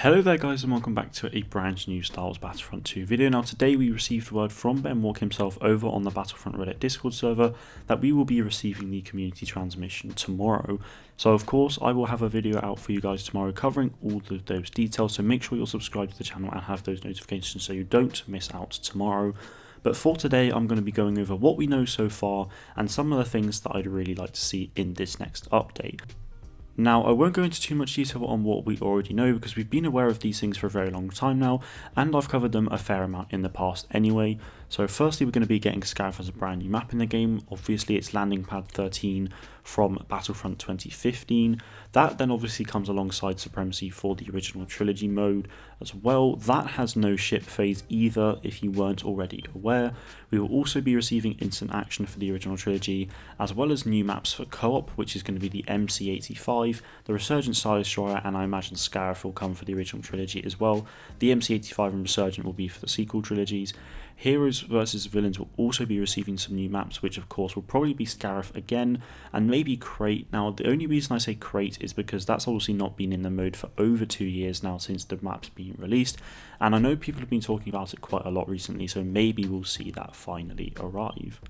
Hello there guys and welcome back to a brand new Star Wars Battlefront 2 video. Now today we received word from Ben Walk himself over on the Battlefront Reddit Discord server that we will be receiving the community transmission tomorrow. So of course I will have a video out for you guys tomorrow covering all of those details, so make sure you're subscribed to the channel and have those notifications so you don't miss out tomorrow. But for today I'm going to be going over what we know so far and some of the things that I'd really like to see in this next update. Now, I won't go into too much detail on what we already know because we've been aware of these things for a very long time now, and I've covered them a fair amount in the past anyway. So firstly, we're going to be getting Scarif as a brand new map in the game. Obviously, it's landing pad 13 from Battlefront 2015. That then obviously comes alongside Supremacy for the original trilogy mode as well. That has no ship phase either, if you weren't already aware. We will also be receiving instant action for the original trilogy, as well as new maps for co-op, which is going to be the MC-85, the Resurgent Star Destroyer, and I imagine Scarif will come for the original trilogy as well. The MC-85 and Resurgent will be for the sequel trilogies. Heroes versus Villains will also be receiving some new maps, which of course will probably be Scarif again, and maybe Crate. Now the only reason I say Crate is because that's obviously not been in the mode for over 2 years now since the map's been released, and I know people have been talking about it quite a lot recently, so maybe we'll see that finally arrive.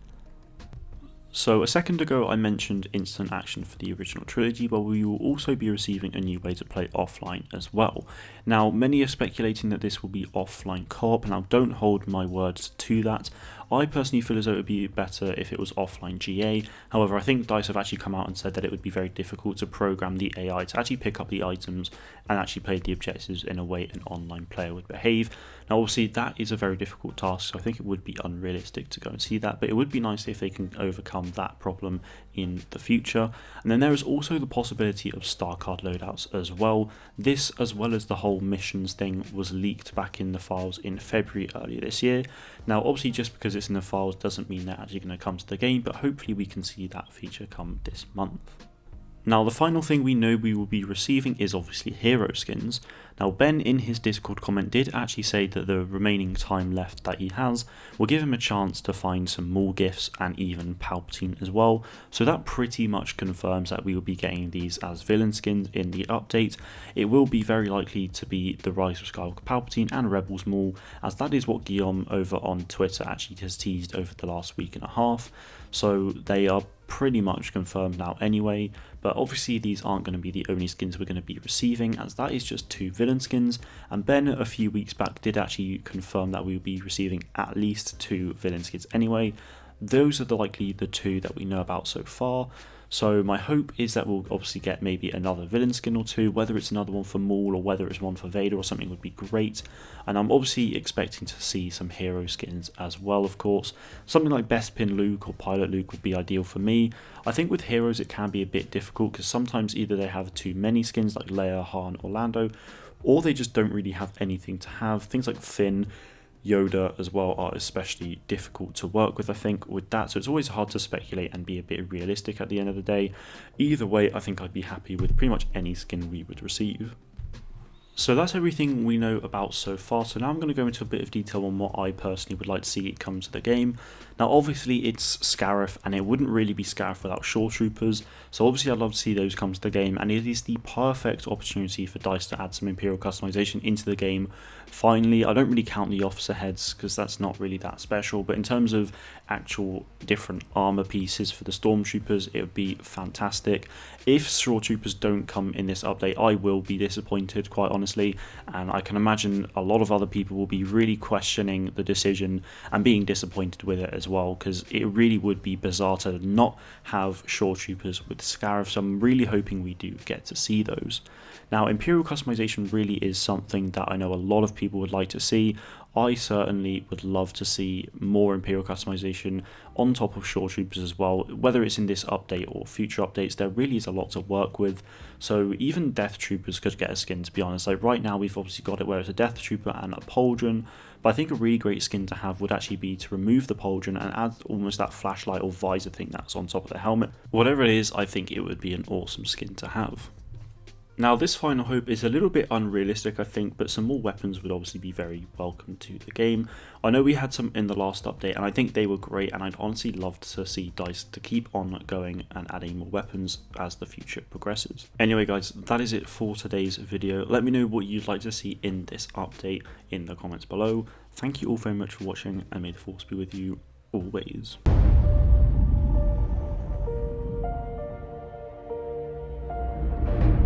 So a second ago I mentioned instant action for the original trilogy, but we will also be receiving a new way to play offline as well. Now many are speculating that this will be offline co-op, and I don't hold my words to that. I personally feel as though it would be better if it was offline GA. However, I think DICE have actually come out and said that it would be very difficult to program the AI to actually pick up the items and actually play the objectives in a way an online player would behave. Now obviously that is a very difficult task, so I think it would be unrealistic to go and see that, but it would be nice if they can overcome that problem in the future. And then there is also the possibility of star card loadouts as well. This, as well as the whole missions thing, was leaked back in the files in February earlier this year. Now obviously just because it's in the files doesn't mean they're actually going to come to the game, but hopefully we can see that feature come this month. Now the final thing we know we will be receiving is obviously hero skins. Now Ben in his Discord comment did actually say that the remaining time left that he has will give him a chance to find some more gifts and even Palpatine as well, so that pretty much confirms that we will be getting these as villain skins in the update. It will be very likely to be the Rise of Skywalker Palpatine and Rebels Maul, as that is what Guillaume over on Twitter actually has teased over the last week and a half, so they are pretty much confirmed now anyway. But obviously these aren't going to be the only skins we're going to be receiving, as that is just 2 villain skins, and Ben a few weeks back did actually confirm that we will be receiving at least 2 villain skins anyway. Those are likely the 2 that we know about so far. So my hope is that we'll obviously get maybe another villain skin or 2, whether it's another one for Maul or whether it's one for Vader or something would be great. And I'm obviously expecting to see some hero skins as well, of course. Something like Bespin Luke or Pilot Luke would be ideal for me. I think with heroes it can be a bit difficult because sometimes either they have too many skins like Leia, Han, or Lando, or they just don't really have anything to have. Things like Finn, Yoda as well are especially difficult to work with, I think, with that, so it's always hard to speculate and be a bit realistic at the end of the day. Either way, I think I'd be happy with pretty much any skin we would receive. So that's everything we know about so far, so now I'm going to go into a bit of detail on what I personally would like to see come to the game. Now obviously it's Scarif, and it wouldn't really be Scarif without Shore Troopers, so obviously I'd love to see those come to the game, and it is the perfect opportunity for DICE to add some Imperial customization into the game. Finally, I don't really count the officer heads because that's not really that special, but in terms of actual different armor pieces for the Stormtroopers, it would be fantastic. If Shore Troopers don't come in this update, I will be disappointed, quite honestly, and I can imagine a lot of other people will be really questioning the decision and being disappointed with it as well, because it really would be bizarre to not have Shore Troopers with Scarif, so I'm really hoping we do get to see those. Now Imperial customization really is something that I know a lot of people would like to see. I certainly would love to see more Imperial customization on top of Shore Troopers as well. Whether it's in this update or future updates, there really is a lot to work with. So even Death Troopers could get a skin, to be honest. Like right now we've obviously got it where it's a Death Trooper and a Pauldron, but I think a really great skin to have would actually be to remove the Pauldron and add almost that flashlight or visor thing that's on top of the helmet. Whatever it is, I think it would be an awesome skin to have. Now this final hope is a little bit unrealistic I think, but some more weapons would obviously be very welcome to the game. I know we had some in the last update and I think they were great, and I'd honestly love to see DICE to keep on going and adding more weapons as the future progresses. Anyway guys, that is it for today's video. Let me know what you'd like to see in this update in the comments below. Thank you all very much for watching, and may the force be with you always.